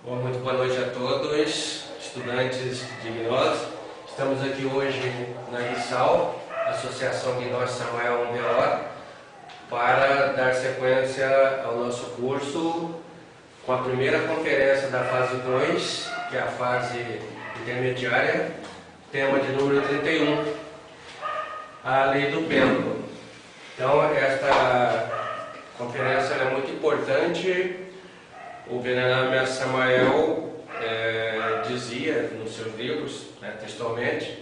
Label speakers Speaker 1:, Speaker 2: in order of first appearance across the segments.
Speaker 1: Bom, muito boa noite a todos, estudantes de gnose. Estamos aqui hoje na RISAL, Associação Gnose Samael UNBO, para dar sequência ao nosso curso com a primeira conferência da fase 2, que é a fase intermediária, tema de número 31, a lei do pêndulo. Então, esta conferência é muito importante. O venerável Mestre Samael dizia nos seus livros, textualmente,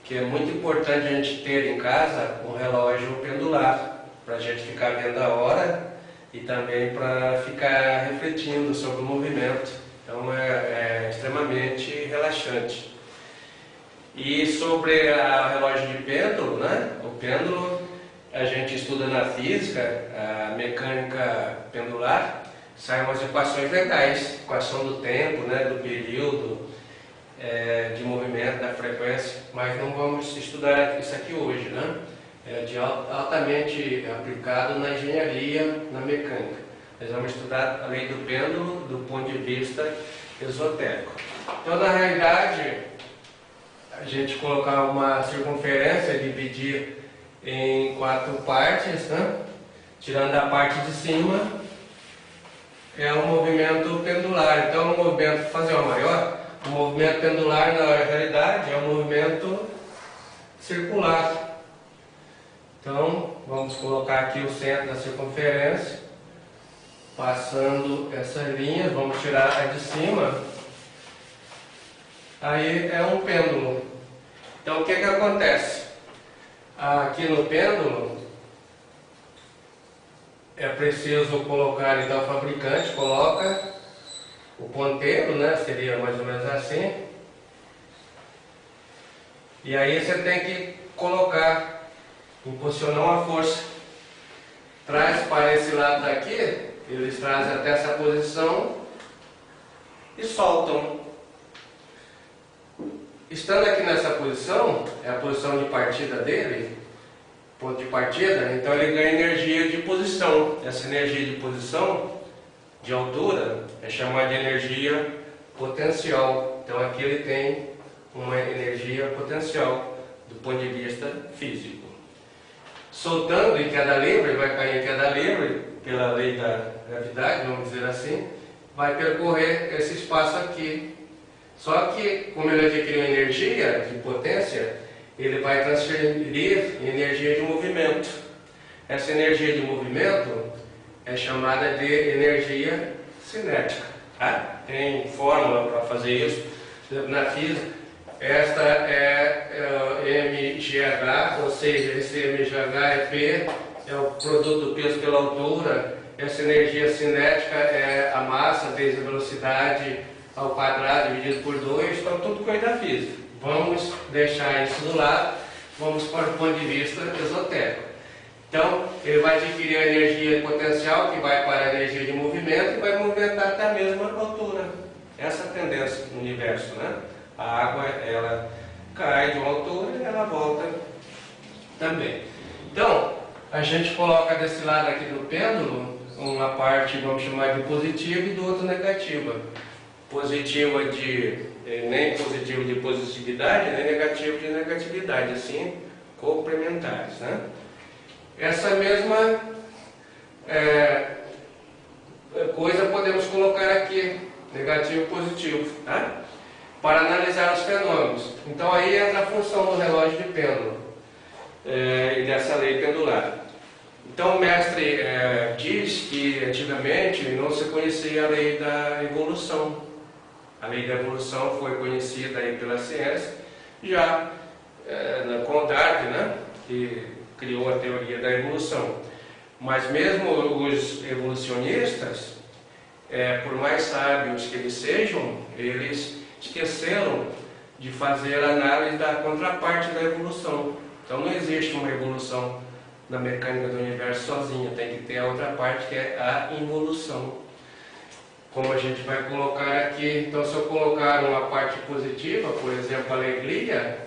Speaker 1: que é muito importante a gente ter em casa um relógio pendular, para a gente ficar vendo a hora e também para ficar refletindo sobre o movimento. Então é extremamente relaxante. E sobre o relógio de pêndulo, o pêndulo a gente estuda na física, a mecânica pendular. Saem umas equações legais, equação do tempo, do período, de movimento, da frequência, mas não vamos estudar isso aqui hoje, É altamente aplicado na engenharia, na mecânica. Nós vamos estudar a lei do pêndulo do ponto de vista esotérico. Então, na realidade, a gente colocar uma circunferência, dividir em 4 partes, tirando a parte de cima, é um movimento pendular. Então, o movimento, fazer uma maior, o movimento pendular, na realidade, é um movimento circular. Então, vamos colocar aqui o centro da circunferência, passando essas linhas, vamos tirar a de cima. Aí é um pêndulo. Então, o que acontece? Aqui no pêndulo, é preciso colocar, então o fabricante coloca o ponteiro, seria mais ou menos assim. E aí você tem que colocar, impulsionar uma força. Traz para esse lado daqui, eles trazem até essa posição e soltam. Estando aqui nessa posição, é a posição de partida dele, ponto de partida, então ele ganha energia de posição. Essa energia de posição, de altura, é chamada de energia potencial. Então aqui ele tem uma energia potencial do ponto de vista físico. Soltando em queda livre, vai cair em queda livre, pela lei da gravidade, vamos dizer assim, vai percorrer esse espaço aqui. Só que, como ele adquiriu energia de potência, ele vai transferir energia de movimento. Essa energia de movimento é chamada de energia cinética. Tem fórmula para fazer isso na física. Esta é mgh, ou seja, esse mgh é P, é o produto do peso pela altura. Essa energia cinética é a massa vezes a velocidade ao quadrado dividido por 2, então tudo coisa da física. Vamos deixar isso do lado, vamos para o ponto de vista esotérico. Então, ele vai adquirir a energia potencial, que vai para a energia de movimento, e vai movimentar até a mesma altura. Essa é a tendência no universo, A água, ela cai de uma altura e ela volta também. Então, a gente coloca desse lado aqui do pêndulo, uma parte, vamos chamar de positiva, e do outro negativa. Positiva nem positivo de positividade, nem negativo de negatividade, assim, complementares, Essa mesma coisa podemos colocar aqui, negativo e positivo, para analisar os fenômenos. Então aí entra a função do relógio de pêndulo e dessa lei pendular. Então o mestre diz que antigamente não se conhecia a lei da evolução. A lei da evolução foi conhecida aí pela ciência, já com Darwin, que criou a teoria da evolução. Mas mesmo os evolucionistas, por mais sábios que eles sejam, eles esqueceram de fazer a análise da contraparte da evolução. Então não existe uma evolução na mecânica do universo sozinha, tem que ter a outra parte que é a involução. Como a gente vai colocar aqui, então se eu colocar uma parte positiva, por exemplo, alegria,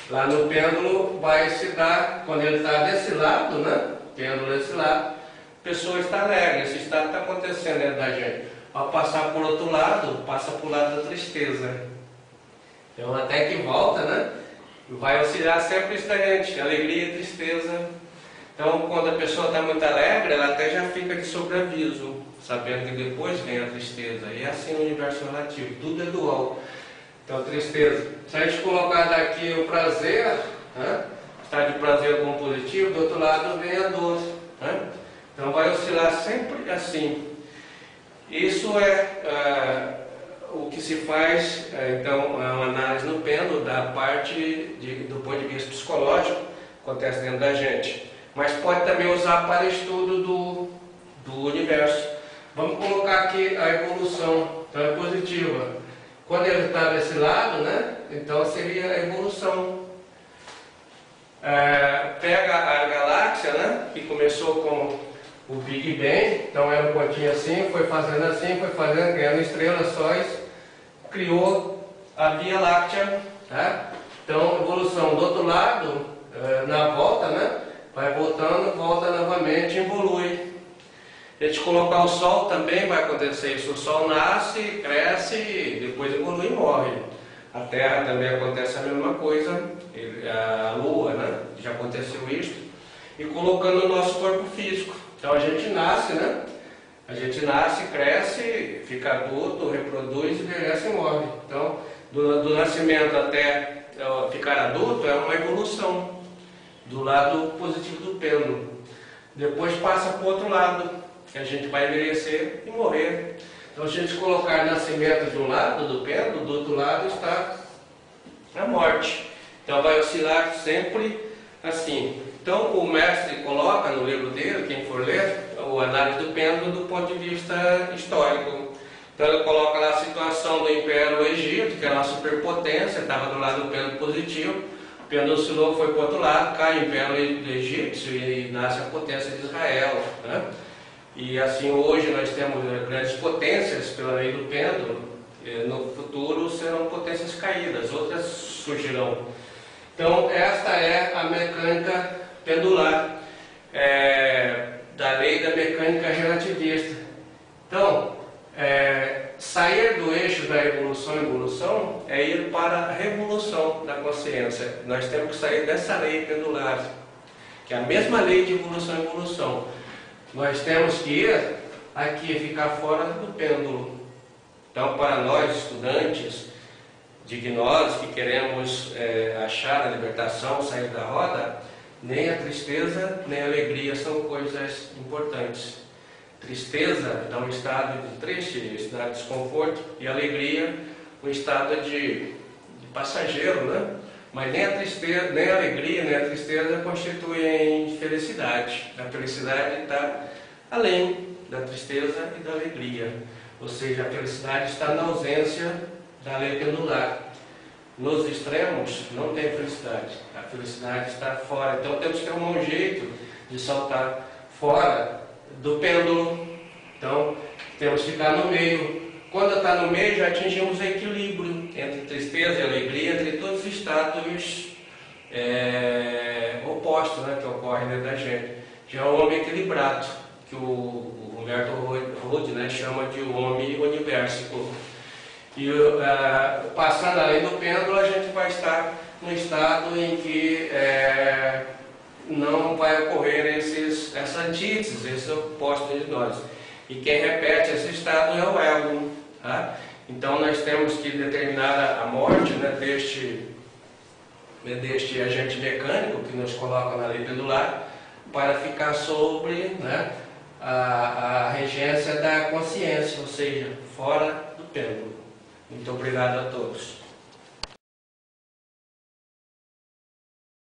Speaker 1: lá no pêndulo vai se dar, quando ele está desse lado, pêndulo desse lado, a pessoa está alegre, esse estado está acontecendo dentro da gente. ao passar por outro lado, passa para o lado da tristeza. Então até que volta, né? Vai auxiliar sempre isso da gente, alegria e tristeza. Então quando a pessoa está muito alegre, ela até já fica de sobreaviso, sabendo que depois vem a tristeza. E é assim no universo relativo, tudo é dual. Então tristeza. Se a gente colocar daqui o prazer, né? Está de prazer como positivo, do outro lado vem a dor, né? Então vai oscilar sempre assim. Isso é o que se faz, então, é uma análise no pêndulo da parte do ponto de vista psicológico, acontece dentro da gente. Mas pode também usar para estudo do universo. Vamos colocar aqui a evolução, então é positiva. Quando ele está desse lado, né, então seria a evolução. Pega a galáxia, né, que começou com o Big Bang, então era um pontinho assim, foi fazendo, ganhando estrelas, sóis, criou a Via Láctea, tá? Então, evolução do outro lado, na volta, né? Vai voltando, volta novamente, evolui. A gente colocar o Sol também vai acontecer isso. O Sol nasce, cresce, depois evolui e morre. A Terra também acontece a mesma coisa, a Lua, né? Já aconteceu isso. E colocando o nosso corpo físico. Então a gente nasce, né? A gente nasce, cresce, fica adulto, reproduz, envelhece e morre. Então, do nascimento até ficar adulto é uma evolução do lado positivo do pêndulo. Depois passa para o outro lado, que a gente vai envelhecer e morrer. Então, se a gente colocar nascimento de um lado do pêndulo, do outro lado está a morte. Então, vai oscilar sempre assim. Então, o mestre coloca no livro dele, quem for ler, o análise do pêndulo do ponto de vista histórico. Então, ele coloca lá a situação do Império Egito, que era uma superpotência, estava do lado do pêndulo positivo. O pêndulo oscilou, foi para o outro lado, cai o Império Egípcio e nasce a potência de Israel, né? E assim, hoje nós temos grandes potências pela lei do pêndulo. No futuro serão potências caídas, outras surgirão. Então, esta é a mecânica pendular, da lei da mecânica relativista. Então, sair do eixo da evolução é ir para a revolução da consciência. Nós temos que sair dessa lei pendular, que é a mesma lei de evolução e evolução. Nós temos que ir aqui, ficar fora do pêndulo. Então, para nós, estudantes de gnose, que queremos achar a libertação, sair da roda, nem a tristeza, nem a alegria são coisas importantes. Tristeza dá um estado de triste, um estado de desconforto, e alegria, um estado de passageiro, né? Mas nem a tristeza, nem a alegria, nem a tristeza constituem felicidade. A felicidade está além da tristeza e da alegria. Ou seja, a felicidade está na ausência da lei pendular. Nos extremos não tem felicidade. A felicidade está fora. Então temos que arrumar um jeito de saltar fora do pêndulo. Então temos que ficar no meio. Quando está no meio, já atingimos o equilíbrio entre tristeza e alegria, entre todos os estados opostos, né, que ocorrem dentro da gente. Já é o homem equilibrado, que o Humberto Rudd, né, chama de o homem universico. E passando além do pêndulo, a gente vai estar no estado em que não vai ocorrer essa antítese, esse oposto de nós. E quem repete esse estado é o ego. Tá? Então nós temos que determinar a morte, né, deste agente mecânico que nos coloca na lei pendular, para ficar sobre, né, a regência da consciência, ou seja, fora do pêndulo. Muito obrigado a todos.